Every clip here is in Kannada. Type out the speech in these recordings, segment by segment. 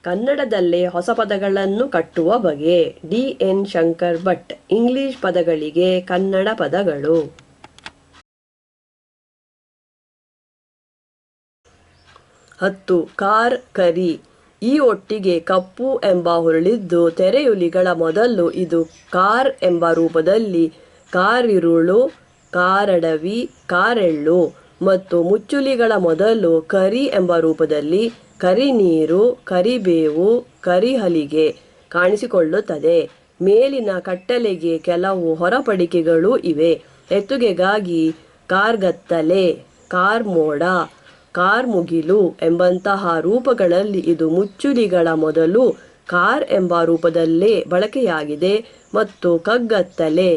ಕನ್ನಡದಲ್ಲೇ ಹೊಸ ಪದಗಳನ್ನು ಕಟ್ಟುವ ಬಗೆ. ಡಿ.ಎನ್. ಶಂಕರ್ ಭಟ್. ಇಂಗ್ಲಿಷ್ ಪದಗಳಿಗೆ ಕನ್ನಡ ಪದಗಳು. 10. ಕಾರ್, ಕರಿ. ಈ ಒಟ್ಟಿಗೆ ಕಪ್ಪು ಎಂಬ ಹೊರಳಿದ್ದು ತೆರೆಯುಲಿಗಳ ಮೊದಲು ಇದು ಕಾರ್ ಎಂಬ ರೂಪದಲ್ಲಿ ಕಾರಿರುಳು, ಕಾರಡವಿ, ಕಾರೆಳ್ಳು ಮತ್ತು ಮುಚ್ಚುಲಿಗಳ ಮೊದಲು ಕರಿ ಎಂಬ ರೂಪದಲ್ಲಿ ಕರಿನೀರು, ಕರಿಬೇವು, ಕರಿಹಲಿಗೆ ಕಾಣಿಸಿಕೊಳ್ಳುತ್ತದೆ. ಮೇಲಿನ ಕಟ್ಟಲೆಗೆ ಕೆಲವು ಹೊರಪಡಿಕೆಗಳೂ ಇವೆ. ಎತ್ತುಗೆಗಾಗಿ ಕಾರ್ಗತ್ತಲೆ, ಕಾರ್ಮೋಡ, ಕಾರ್ಮುಗಿಲು ಎಂಬಂತಹ ರೂಪಗಳಲ್ಲಿ ಇದು ಮುಚ್ಚುಲಿಗಳ ಮೊದಲು ಕಾರ್ ಎಂಬ ರೂಪದಲ್ಲೇ ಬಳಕೆಯಾಗಿದೆ ಮತ್ತು ಕಗ್ಗತ್ತಲೆ,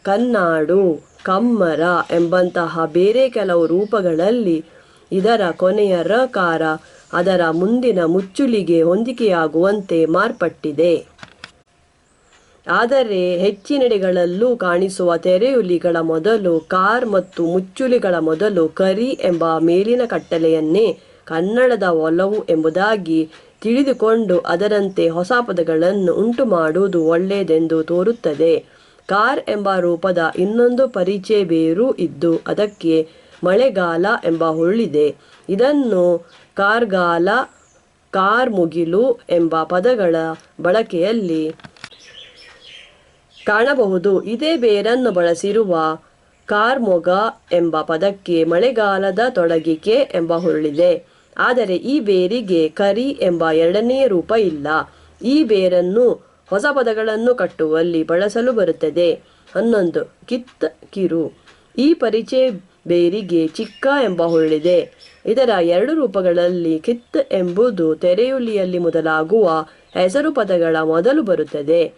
ಕನ್ನಾಡು, ಕಮ್ಮರ ಎಂಬಂತಹ ಬೇರೆ ಕೆಲವು ರೂಪಗಳಲ್ಲಿ ಇದರ ಕೊನೆಯ ರಕಾರ ಅದರ ಮುಂದಿನ ಮುಚ್ಚುಲಿಗೆ ಹೊಂದಿಕೆಯಾಗುವಂತೆ ಮಾರ್ಪಟ್ಟಿದೆ. ಆದರೆ ಹೆಚ್ಚಿನೆಡೆಗಳಲ್ಲೂ ಕಾಣಿಸುವ ತೆರೆಯುಲಿಗಳ ಮೊದಲು ಕಾರ್ ಮತ್ತು ಮುಚ್ಚುಲಿಗಳ ಮೊದಲು ಕರಿ ಎಂಬ ಮೇಲಿನ ಕಟ್ಟಲೆಯನ್ನೇ ಕನ್ನಡದ ಒಲವು ಎಂಬುದಾಗಿ ತಿಳಿದುಕೊಂಡು ಅದರಂತೆ ಹೊಸ ಪದಗಳನ್ನು ಉಂಟು ಮಾಡುವುದು ಒಳ್ಳೆಯದೆಂದು ತೋರುತ್ತದೆ. ಕಾರ್ ಎಂಬ ರೂಪದ ಇನ್ನೊಂದು ಪರಿಚಯ ಬೇರೂ ಇದ್ದು ಅದಕ್ಕೆ ಮಳೆಗಾಲ ಎಂಬ ಹುರುಳಿದೆ. ಇದನ್ನು ಕಾರ್ಗಾಲ, ಕಾರ್ಮುಗಿಲು ಎಂಬ ಪದಗಳ ಬಳಕೆಯಲ್ಲಿ ಕಾಣಬಹುದು. ಇದೇ ಬೇರನ್ನು ಬಳಸಿರುವ ಕಾರ್ಮೊಗ ಎಂಬ ಪದಕ್ಕೆ ಮಳೆಗಾಲದ ತೊಡಗಿಕೆ ಎಂಬ ಹುರುಳಿದೆ. ಆದರೆ ಈ ಬೇರಿಗೆ ಕರಿ ಎಂಬ ಎರಡನೇ ರೂಪ ಇಲ್ಲ. ಈ ಬೇರನ್ನು ಹೊಸ ಪದಗಳನ್ನು ಕಟ್ಟುವಲ್ಲಿ ಬಳಸಲು ಬರುತ್ತದೆ. 11. ಕಿತ್, ಕಿರು. ಈ ಪರಿಚಯ ಬೇರಿಗೆ ಚಿಕ್ಕ ಎಂಬ ಹುರುಳಿದೆ. ಇದರ ಎರಡು ರೂಪಗಳಲ್ಲಿ ಕಿತ್ ಎಂಬುದು ತೆರೆಯುಲಿಯಲ್ಲಿ ಮೊದಲಾಗುವ ಹೆಸರು ಪದಗಳ ಮೊದಲು ಬರುತ್ತದೆ.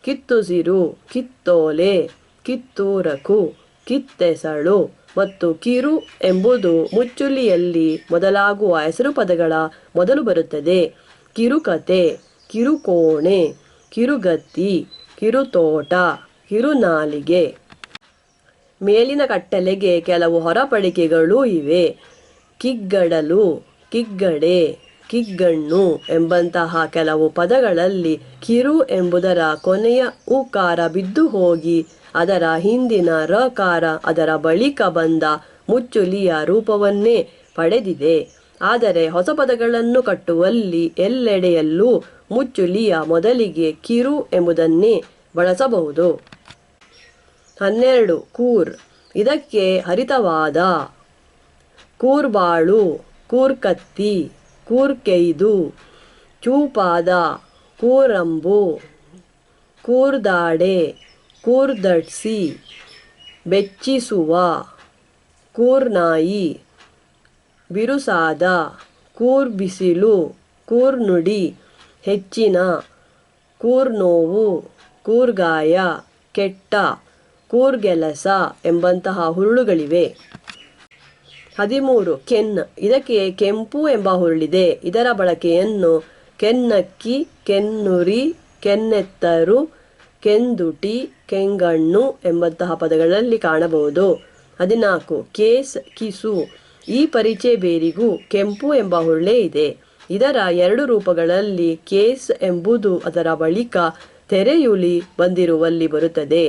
ಕಿತ್ತುಸಿರು, ಕಿತ್ತೋಲೆ, ಕಿತ್ತೂರಕು, ಕಿತ್ತೆಸಳು ಮತ್ತು ಕಿರು ಎಂಬುದು ಮುಚ್ಚುಲಿಯಲ್ಲಿ ಮೊದಲಾಗುವ ಹೆಸರು ಪದಗಳ ಮೊದಲು ಬರುತ್ತದೆ. ಕಿರುಕತೆ, ಕಿರುಕೋಣೆ, ಕಿರುಗತ್ತಿ, ಕಿರುತೋಟ, ಕಿರುನಾಲಿಗೆ. ಮೇಲಿನ ಕಟ್ಟಲೆಗೆ ಕೆಲವು ಹೊರಪಡಿಕೆಗಳೂ ಇವೆ. ಕಿಗ್ಗಡಲು, ಕಿಗ್ಗಡೆ, ಕಿಗ್ಗಣ್ಣು ಎಂಬಂತಹ ಕೆಲವು ಪದಗಳಲ್ಲಿ ಕಿರು ಎಂಬುದರ ಕೊನೆಯ ಉಕಾರ ಬಿದ್ದು ಹೋಗಿ ಅದರ ಹಿಂದಿನ ರಕಾರ ಅದರ ಬಳಿಕ ಬಂದ ಮುಚ್ಚುಲಿಯ ರೂಪವನ್ನೇ ಪಡೆದಿದೆ. ಆದರೆ ಹೊಸ ಪದಗಳನ್ನು ಕಟ್ಟುವಲ್ಲಿ ಎಲ್ಲೆಡೆಯಲ್ಲೂ ಮುಚ್ಚುಲಿಯ ಮೊದಲಿಗೆ ಕಿರು ಎಂಬುದನ್ನೇ ಬಳಸಬಹುದು. 12. ಕೂರ್. ಇದಕ್ಕೆ ಹರಿತವಾದ, ಕೂರ್ಬಾಳು, ಕೂರ್ಕತ್ತಿ, ಕೂರ್ಕೆಯ್ದು, ಚೂಪಾದ, ಕೂರಂಬು, ಕೂರ್ದಾಡೆ, ಕೂರ್ದಡ್ಸಿ, ಬೆಚ್ಚಿಸುವ, ಕೂರ್ನಾಯಿ, ಬಿರುಸಾದ, ಕೂರ್ಬಿಸಿಲು, ಕೂರ್ನುಡಿ, ಹೆಚ್ಚಿನ, ಕೂರ್ನೋವು, ಕೂರ್ಗಾಯ, ಕೆಟ್ಟ, ಕೂರ್ಗೆಲಸ ಎಂಬಂತಹ ಹುರುಳುಗಳಿವೆ. 13. ಕೆನ್. ಇದಕ್ಕೆ ಕೆಂಪು ಎಂಬ ಹುರುಳಿದೆ. ಇದರ ಬಳಕೆಯನ್ನು ಕೆನ್ನಕ್ಕಿ, ಕೆನ್ನುರಿ, ಕೆನ್ನೆತ್ತರು, ಕೆಂದುಟಿ, ಕೆಂಗಣ್ಣು ಎಂಬಂತಹ ಪದಗಳಲ್ಲಿ ಕಾಣಬಹುದು. 14. ಕೇಸ್, ಕಿಸು. ಈ ಪರಿಚಯ ಬೇರಿಗೂ ಕೆಂಪು ಎಂಬ ಹುರುಳೇ ಇದೆ. ಇದರ ಎರಡು ರೂಪಗಳಲ್ಲಿ ಕೇಸ್ ಎಂಬುದು ಅದರ ಬಳಿಕ ತೆರೆಯುಲಿ ಬಂದಿರುವಲ್ಲಿ ಬರುತ್ತದೆ.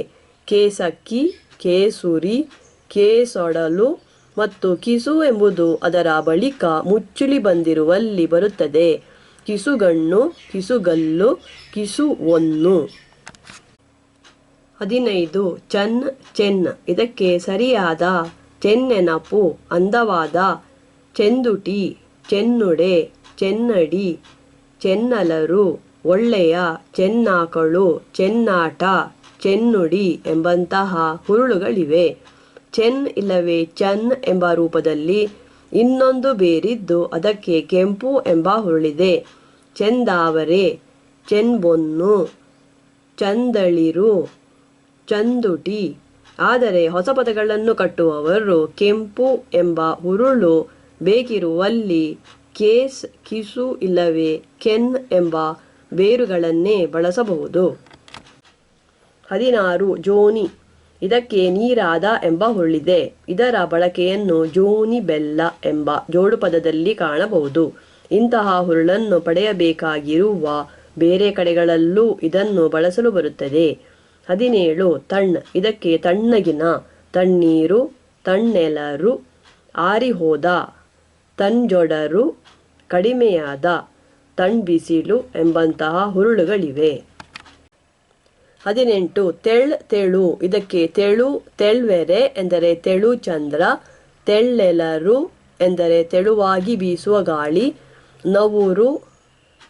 ಕೇಸಕ್ಕಿ, ಕೇಸುರಿ, ಕೇಸೊಡಲು ಮತ್ತು ಕಿಸು ಎಂಬುದು ಅದರ ಬಳಿಕ ಮುಚ್ಚುಲಿ ಬಂದಿರುವಲ್ಲಿ ಬರುತ್ತದೆ. ಕಿಸುಗಣ್ಣು, ಕಿಸುಗಲ್ಲು, ಕಿಸುಒನ್ನು. 15. ಚನ್, ಚೆನ್. ಇದಕ್ಕೆ ಸರಿಯಾದ, ಚೆನ್ನೆನಪು, ಅಂದವಾದ, ಚೆಂದುಟಿ, ಚೆನ್ನುಡೆ, ಚೆನ್ನಡಿ, ಚೆನ್ನಲರು, ಒಳ್ಳೆಯ, ಚೆನ್ನಾಕಳು, ಚೆನ್ನಾಟ, ಚೆನ್ನುಡಿ ಎಂಬಂತಹ ಹುರುಳುಗಳಿವೆ. ಚೆನ್ ಇಲ್ಲವೇ ಚನ್ ಎಂಬ ರೂಪದಲ್ಲಿ ಇನ್ನೊಂದು ಬೇರಿದ್ದು ಅದಕ್ಕೆ ಕೆಂಪು ಎಂಬ ಹುರುಳಿದೆ. ಚೆಂದಾವರೆ, ಚೆನ್ಬೊನ್ನು, ಚಂದಳಿರು, ಚಂದುಟಿ. ಆದರೆ ಹೊಸ ಪದಗಳನ್ನು ಕಟ್ಟುವವರು ಕೆಂಪು ಎಂಬ ಹುರುಳು ಬೇಕಿರುವಲ್ಲಿ ಕೇಸ್, ಕಿಸು ಇಲ್ಲವೇ ಕೆನ್ ಎಂಬ ಬೇರುಗಳನ್ನೇ ಬಳಸಬಹುದು. 16. ಜೋನಿ. ಇದಕ್ಕೆ ನೀರಾದ ಎಂಬ ಹುರುಳಿದೆ. ಇದರ ಬಳಕೆಯನ್ನು ಜೋನಿ ಬೆಲ್ಲ ಎಂಬ ಜೋಡುಪದದಲ್ಲಿ ಕಾಣಬಹುದು. ಇಂತಹ ಹುರುಳನ್ನು ಪಡೆಯಬೇಕಾಗಿರುವ ಬೇರೆ ಕಡೆಗಳಲ್ಲೂ ಇದನ್ನು ಬಳಸಲು ಬರುತ್ತದೆ. 17 ತಣ್. ಇದಕ್ಕೆ ತಣ್ಣಗಿನ, ತಣ್ಣೀರು, ತಣ್ಣೆಲರು, ಆರಿಹೋದ, ತಣ್ಜೊಡರು, ಕಡಿಮೆಯಾದ, ತಣ್ಬಿಸಿಲು ಎಂಬಂತಹ ಹುರುಳುಗಳಿವೆ. 18 ತೆಳ್ ತೆಳು. ಇದಕ್ಕೆ ತೆಳು, ತೆಳ್ವೆರೆ ಎಂದರೆ ತೆಳು ಚಂದ್ರ, ತೆಳ್ಳೆಲರು ಎಂದರೆ ತೆಳುವಾಗಿ ಬೀಸುವ ಗಾಳಿ, ನವುರು,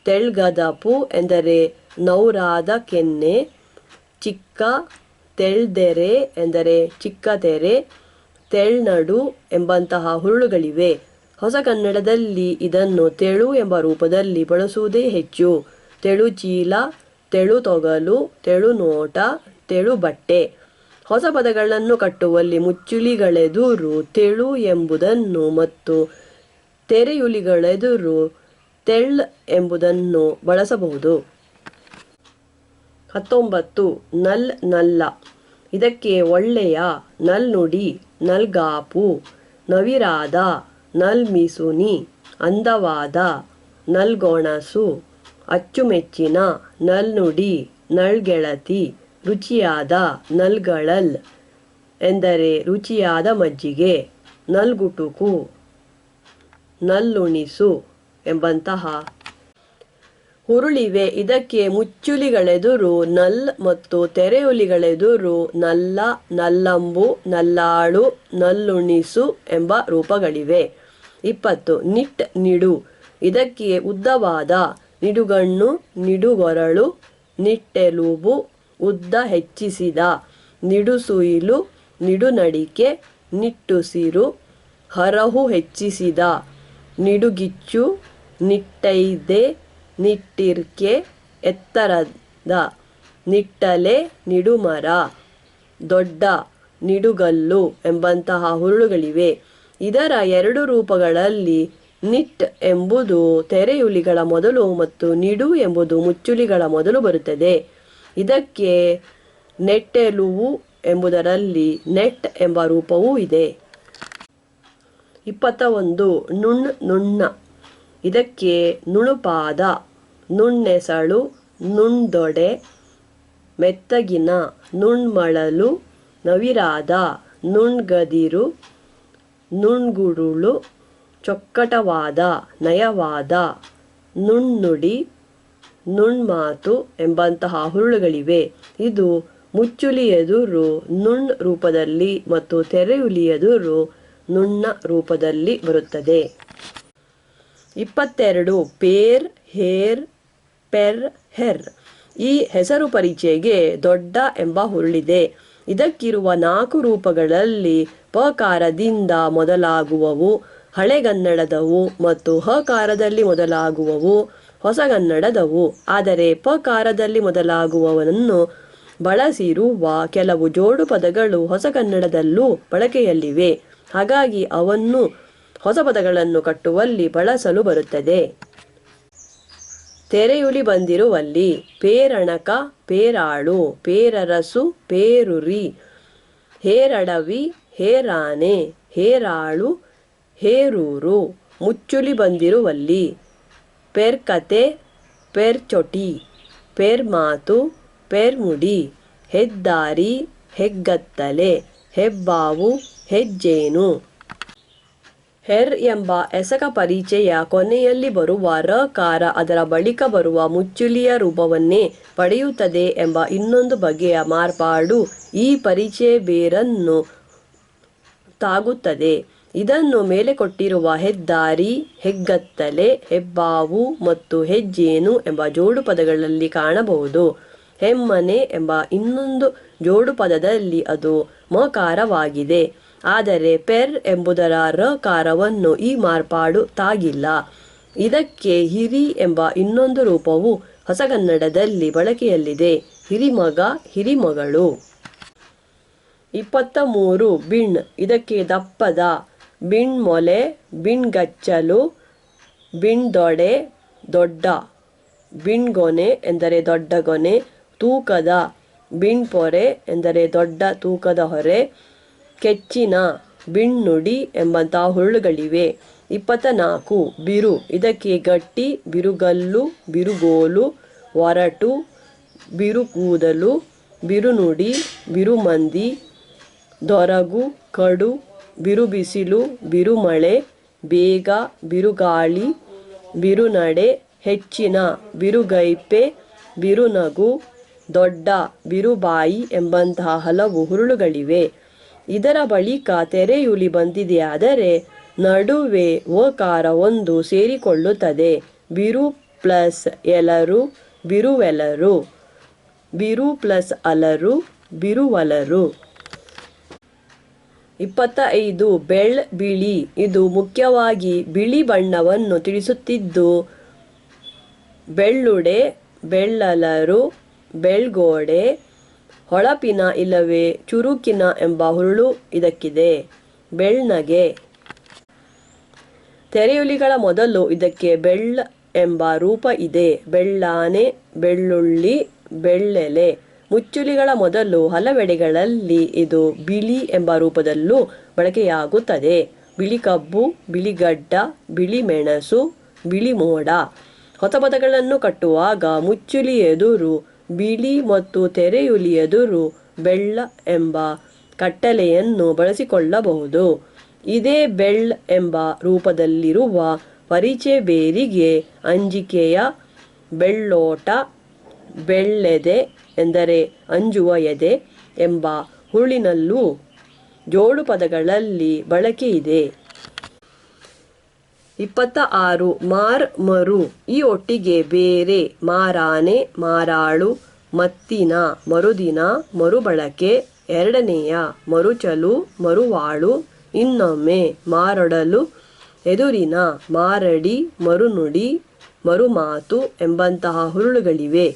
ತೆಳ್ಗದಪು ಎಂದರೆ ನೌರಾದ ಕೆನ್ನೆ, ಚಿಕ್ಕ, ತೆಳ್ದೆರೆ ಎಂದರೆ ಚಿಕ್ಕ ತೆರೆ, ತೆಳ್ನಡು ಎಂಬಂತಹ ಹುರುಳುಗಳಿವೆ. ಹೊಸಗನ್ನಡದಲ್ಲಿ ಇದನ್ನು ತೆಳು ಎಂಬ ರೂಪದಲ್ಲಿ ಬಳಸುವುದೇ ಹೆಚ್ಚು. ತೆಳು ಚೀಲ, ತೆಳು ತೊಗಲು, ತೆಳು ನೋಟ, ತೆಳು ಬಟ್ಟೆ. ಹೊಸ ಪದಗಳನ್ನು ಕಟ್ಟುವಲ್ಲಿ ಮುಚ್ಚುಳಿಗಳೆದುರು ತೆಳು ಎಂಬುದನ್ನು ಮತ್ತು ತೆರೆಯುಲಿಗಳೆದುರು ತೆಳ್ ಎಂಬುದನ್ನು ಬಳಸಬಹುದು. 19 ನಲ್ ನಲ್ಲ. ಇದಕ್ಕೆ ಒಳ್ಳೆಯ, ನಲ್ನುಡಿ, ನಲ್ಗಾಪು, ನವಿರಾದ, ನಲ್ಮಿಸುನಿ, ಅಂದವಾದ, ನಲ್ಗೊಣಸು, ಅಚ್ಚುಮೆಚ್ಚಿನ, ನಲ್ನುಡಿ, ನಲ್ಗೆಳತಿ, ರುಚಿಯಾದ, ನಲ್ಗಳಲ್ ಎಂದರೆ ರುಚಿಯಾದ ಮಜ್ಜಿಗೆ, ನಲ್ಗುಟುಕು, ನಲ್ಲುಣಿಸು ಎಂಬಂತಹ ಹುರುಳಿವೆ. ಇದಕ್ಕೆ ಮುಚ್ಚುಲಿಗಳೆದುರು ನಲ್ ಮತ್ತು ತೆರೆಯುಲಿಗಳೆದುರು ನಲ್ಲ, ನಲ್ಲಂಬು, ನಲ್ಲಾಳು, ನಲ್ಲುಣಿಸು ಎಂಬ ರೂಪಗಳಿವೆ. 20 ನಿಟ್ ನಿಡು. ಇದಕ್ಕೆ ಉದ್ದವಾದ, ನಿಡುಗಣ್ಣು, ನಿಡುಗೊರಳು, ನಿಟ್ಟೆಲುಬು, ಉದ್ದ ಹೆಚ್ಚಿಸಿದ, ನಿಡುಸುಯಿಲು, ನಿಡುನಡಿಕೆ, ನಿಟ್ಟುಸಿರು, ಹರಹು ಹೆಚ್ಚಿಸಿದ, ನಿಡುಗಿಚ್ಚು, ನಿಟ್ಟೈದೆ, ನಿಟ್ಟಿರ್ಕೆ, ಎತ್ತರದ, ನಿಟ್ಟಲೆ, ನಿಡುಮರ, ದೊಡ್ಡ, ನಿಡುಗಲ್ಲು ಎಂಬಂತಹ ಹುರುಳುಗಳಿವೆ. ಇದರ 2 ರೂಪಗಳಲ್ಲಿ ನಿಟ್ ಎಂಬುದು ತೆರೆಯುಲಿಗಳ ಮೊದಲು ಮತ್ತು ನಿಡು ಎಂಬುದು ಮುಚ್ಚುಲಿಗಳ ಮೊದಲು ಬರುತ್ತದೆ. ಇದಕ್ಕೆ ನೆಟ್ಟೆಲುವು ಎಂಬುದರಲ್ಲಿ ನೆಟ್ ಎಂಬ ರೂಪವೂ ಇದೆ. 21 ನುಣ್ ನುಣ್ಣ. ಇದಕ್ಕೆ ನುಣುಪಾದ, ನುಣ್ಣೆಸಳು, ನುಣ್ದೊಡೆ, ಮೆತ್ತಗಿನ, ನುಣ್ಮಳಲು, ನವಿರಾದ, ನುಣ್ಗದಿರು, ನುಣ್ಗುಡುಳು, ಚೊಕ್ಕಟವಾದ, ನಯವಾದ, ನುಣ್ನುಡಿ, ನುಣ್ಮಾತು ಎಂಬಂತಹ ಹುರುಳುಗಳಿವೆ. ಇದು ಮುಚ್ಚುಲಿ ಎದುರು ನುಣ್ ರೂಪದಲ್ಲಿ ಮತ್ತು ತೆರೆಯುಲಿ ಎದುರು ನುಣ್ಣ ರೂಪದಲ್ಲಿ ಬರುತ್ತದೆ. 22 ಪೇರ್, ಹೇರ್, ಪೆರ್, ಹೆರ್. ಈ ಹೆಸರು ಪರಿಚೆಗೆ ದೊಡ್ಡ ಎಂಬ ಹುರುಳಿದೆ. ಇದಕ್ಕಿರುವ 4 ರೂಪಗಳಲ್ಲಿ ಪಕಾರದಿಂದ ಮೊದಲಾಗುವವು ಹಳೆಗನ್ನಡದವು ಮತ್ತು ಹಕಾರದಲ್ಲಿ ಮೊದಲಾಗುವವು ಹೊಸಗನ್ನಡದವು. ಆದರೆ ಪಕಾರದಲ್ಲಿ ಮೊದಲಾಗುವವನ್ನು ಬಳಸಿರುವ ಕೆಲವು ಜೋಡು ಪದಗಳು ಹೊಸಗನ್ನಡದಲ್ಲೂ ಬಳಕೆಯಲ್ಲಿವೆ. ಹಾಗಾಗಿ ಅವನ್ನು ಹೊಸ ಪದಗಳನ್ನು ಕಟ್ಟುವಲ್ಲಿ ಬಳಸಲು ಬರುತ್ತದೆ. ತೆರೆಯುಲಿ ಬಂದಿರುವಲ್ಲಿ ಪೇರಣಕ, ಪೇರಾಳು, ಪೇರರಸು, ಪೇರುರಿ, ಹೇರಡವಿ, ಹೇರಾನೆ, ಹೇರಾಳು, ಹೇರೂರು. ಮುಚ್ಚುಲಿ ಬಂದಿರುವಲ್ಲಿ ಪೆರ್ಕತೆ, ಪೆರ್ಚೊಟಿ, ಪೆರ್ಮಾತು, ಪೆರ್ಮುಡಿ, ಹೆದ್ದಾರಿ, ಹೆಗ್ಗತ್ತಲೆ, ಹೆಬ್ಬಾವು, ಹೆಜ್ಜೇನು. ಹೆರ್ ಎಂಬ ಎಸಕ ಪರಿಚಯ ಕೊನೆಯಲ್ಲಿ ಬರುವ ರಕಾರ ಅದರ ಬಳಿಕ ಬರುವ ಮುಚ್ಚುಲಿಯ ರೂಪವನ್ನೇ ಪಡೆಯುತ್ತದೆ ಎಂಬ ಇನ್ನೊಂದು ಬಗೆಯ ಮಾರ್ಪಾಡು ಈ ಪರಿಚಯ ಬೇರನ್ನು ತಾಗುತ್ತದೆ. ಇದನ್ನು ಮೇಲೆ ಕೊಟ್ಟಿರುವ ಹೆದ್ದಾರಿ, ಹೆಗ್ಗತ್ತಲೆ, ಹೆಬ್ಬಾವು ಮತ್ತು ಹೆಜ್ಜೇನು ಎಂಬ ಜೋಡು ಪದಗಳಲ್ಲಿ ಕಾಣಬಹುದು. ಹೆಮ್ಮನೆ ಎಂಬ ಇನ್ನೊಂದು ಜೋಡು ಪದದಲ್ಲಿ ಅದು ಮಕಾರವಾಗಿದೆ. ಆದರೆ ಪೆರ್ ಎಂಬುದರ ರಕಾರವನ್ನು ಈ ಮಾರ್ಪಾಡು ತಾಗಿಲ್ಲ. ಇದಕ್ಕೆ ಹಿರಿ ಎಂಬ ಇನ್ನೊಂದು ರೂಪವು ಹೊಸಗನ್ನಡದಲ್ಲಿ ಬಳಕೆಯಲ್ಲಿದೆ. ಹಿರಿಮಗ, ಹಿರಿಮಗಳು. 23 ಬಿಣ್. ಇದಕ್ಕೆ ದಪ್ಪದ, ಬಿಣ್ಮೊಲೆ, ಬಿಣ್ಗಚ್ಚಲು, ಬಿಣ್ದೊಡೆ, ದೊಡ್ಡ, ಬಿಣ್ಗೊನೆ ಎಂದರೆ ದೊಡ್ಡ ಗೊನೆ, ತೂಕದ, ಬಿಣ್ಪೊರೆ ಎಂದರೆ ದೊಡ್ಡ ತೂಕದ ಹೊರೆ, ಕೆಚ್ಚಿನ, ಬಿಣ್ಣುಡಿ ಎಂಬಂತಹ ಹುರುಳುಗಳಿವೆ. 24 ಬಿರು. ಇದಕ್ಕೆ ಗಟ್ಟಿ, ಬಿರುಗಲ್ಲು, ಬಿರುಗೋಲು, ಒರಟು, ಬಿರುಕೂದಲು, ಬಿರುನುಡಿ, ಬಿರುಮಂದಿ, ದೊರಗು, ಕಡು, ಬಿರುಬಿಸಿಲು, ಬಿರುಮಳೆ, ಬೇಗ, ಬಿರುಗಾಳಿ, ಬಿರುನಡೆ, ಹೆಚ್ಚಿನ, ಬಿರುಗೈಪೆ, ಬಿರುನಗು, ದೊಡ್ಡ, ಬಿರುಬಾಯಿ ಎಂಬಂತಹ ಹಲವು ಹುರುಳುಗಳಿವೆ. ಇದರ ಬಳಿಕ ತೆರೆಯುಲಿ ಬಂದಿದೆಯಾದರೆ ನಡುವೆ ಓಕಾರ ಒಂದು ಸೇರಿಕೊಳ್ಳುತ್ತದೆ. ಬಿರು ಪ್ಲಸ್ ಎಲರು, ಬಿರುವೆಲರು. ಬಿರು ಪ್ಲಸ್ ಅಲರು, ಬಿರುವಲರು. 25 ಬೆಳ್ ಬಿಳಿ. ಇದು ಮುಖ್ಯವಾಗಿ ಬಿಳಿ ಬಣ್ಣವನ್ನು ತಿಳಿಸುತ್ತಿದ್ದು ಬೆಳ್ಳುಡೆ, ಬೆಳ್ಳಲರು, ಬೆಳ್ಗೋಡೆ, ಹೊಳಪಿನ ಇಲ್ಲವೇ ಚುರುಕಿನ ಎಂಬ ಹುರುಳು ಇದಕ್ಕಿದೆ. ಬೆಳ್ನಗೆ. ತೆರೆಯುಲಿಗಳ ಮೊದಲು ಇದಕ್ಕೆ ಬೆಳ್ಳ ಎಂಬ ರೂಪ ಇದೆ. ಬೆಳ್ಳಾನೆ, ಬೆಳ್ಳುಳ್ಳಿ, ಬೆಳ್ಳೆಲೆ. ಮುಚ್ಚುಲಿಗಳ ಮೊದಲು ಹಲವೆಡೆಗಳಲ್ಲಿ ಇದು ಬಿಳಿ ಎಂಬ ರೂಪದಲ್ಲೂ ಬಳಕೆಯಾಗುತ್ತದೆ. ಬಿಳಿ ಕಬ್ಬು, ಬಿಳಿಗಡ್ಡ, ಬಿಳಿ ಮೆಣಸು, ಬಿಳಿ ಮೋಡ. ಹೊಸ ಪದಗಳನ್ನು ಕಟ್ಟುವಾಗ ಮುಚ್ಚುಲಿ ಎದುರು ಬಿಳಿ ಮತ್ತು ತೆರೆಯುಲಿ ಎದುರು ಬೆಳ್ಳ ಎಂಬ ಕಟ್ಟಲೆಯನ್ನು ಬಳಸಿಕೊಳ್ಳಬಹುದು. ಇದೇ ಬೆಳ್ ಎಂಬ ರೂಪದಲ್ಲಿರುವ ಪರಿಚಯ ಬೇರಿಗೆ ಅಂಜಿಕೆಯ, ಬೆಳ್ಳೋಟ, ಬೆಳ್ಳೆದೆ ಎಂದರೆ ಅಂಜುವ ಎದೆ ಎಂಬ ಹುರುಳಿನಲ್ಲೂ ಜೋಡು ಪದಗಳಲ್ಲಿ ಬಳಕೆಯಿದೆ. 26 ಮಾರ್ ಮರು. ಈ ಒಟ್ಟಿಗೆ ಬೇರೆ, ಮಾರಾನೆ, ಮಾರಾಳು, ಮತ್ತಿನ, ಮರುದಿನ, ಮರುಬಳಕೆ, ಎರಡನೆಯ, ಮರುಚಲು, ಮರುವಾಳು, ಇನ್ನೊಮ್ಮೆ, ಮಾರೊಡಲು, ಎದುರಿನ, ಮಾರಡಿ, ಮರುನುಡಿ, ಮರುಮಾತು ಎಂಬಂತಹ ಹುರುಳುಗಳಿವೆ.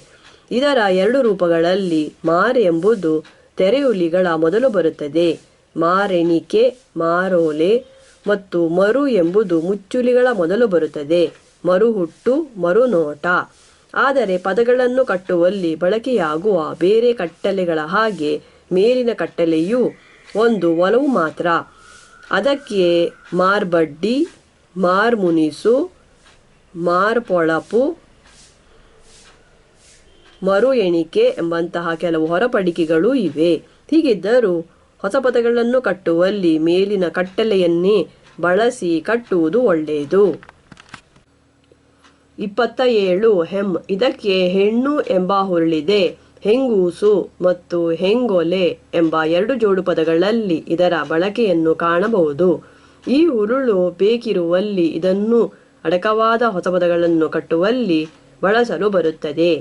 ಇದರ 2 ರೂಪಗಳಲ್ಲಿ ಮಾರ್ ಎಂಬುದು ತೆರೆಯುಲಿಗಳ ಮೊದಲು ಬರುತ್ತದೆ. ಮಾರೆಣಿಕೆ, ಮಾರೋಲೆ. ಮತ್ತು ಮರು ಎಂಬುದು ಮುಚ್ಚುಲಿಗಳ ಮೊದಲು ಬರುತ್ತದೆ. ಮರುಹುಟ್ಟು, ಮರುನೋಟ. ಆದರೆ ಪದಗಳನ್ನು ಕಟ್ಟುವಲ್ಲಿ ಬಳಕೆಯಾಗುವ ಬೇರೆ ಕಟ್ಟಲೆಗಳ ಹಾಗೆ ಮೇಲಿನ ಕಟ್ಟಲೆಯು ಒಂದು ಒಲವು ಮಾತ್ರ. ಅದಕ್ಕೆ ಮಾರ್ಬಡ್ಡಿ, ಮಾರ್ಮುನಿಸು, ಮಾರ್ಪೊಳಪು, ಮರು ಎಣಿಕೆ ಎಂಬಂತಹ ಕೆಲವು ಹೊರಪಡಿಕೆಗಳೂ ಇವೆ. ಹೀಗಿದ್ದರೂ ಹೊಸ ಪದಗಳನ್ನು ಕಟ್ಟುವಲ್ಲಿ ಮೇಲಿನ ಕಟ್ಟಲೆಯನ್ನೇ ಬಳಸಿ ಕಟ್ಟುವುದು ಒಳ್ಳೆಯದು. 27 ಹೆಮ್. ಇದಕ್ಕೆ ಹೆಣ್ಣು ಎಂಬ ಹುರುಳಿದೆ. ಹೆಂಗೂಸು ಮತ್ತು ಹೆಂಗೊಲೆ ಎಂಬ 2 ಜೋಡು ಪದಗಳಲ್ಲಿ ಇದರ ಬಳಕೆಯನ್ನು ಕಾಣಬಹುದು. ಈ ಹುರುಳು ಬೇಕಿರುವಲ್ಲಿ ಇದನ್ನು ಅಡಕವಾದ ಹೊಸ ಪದಗಳನ್ನು ಕಟ್ಟುವಲ್ಲಿ ಬಳಸಲು ಬರುತ್ತದೆ.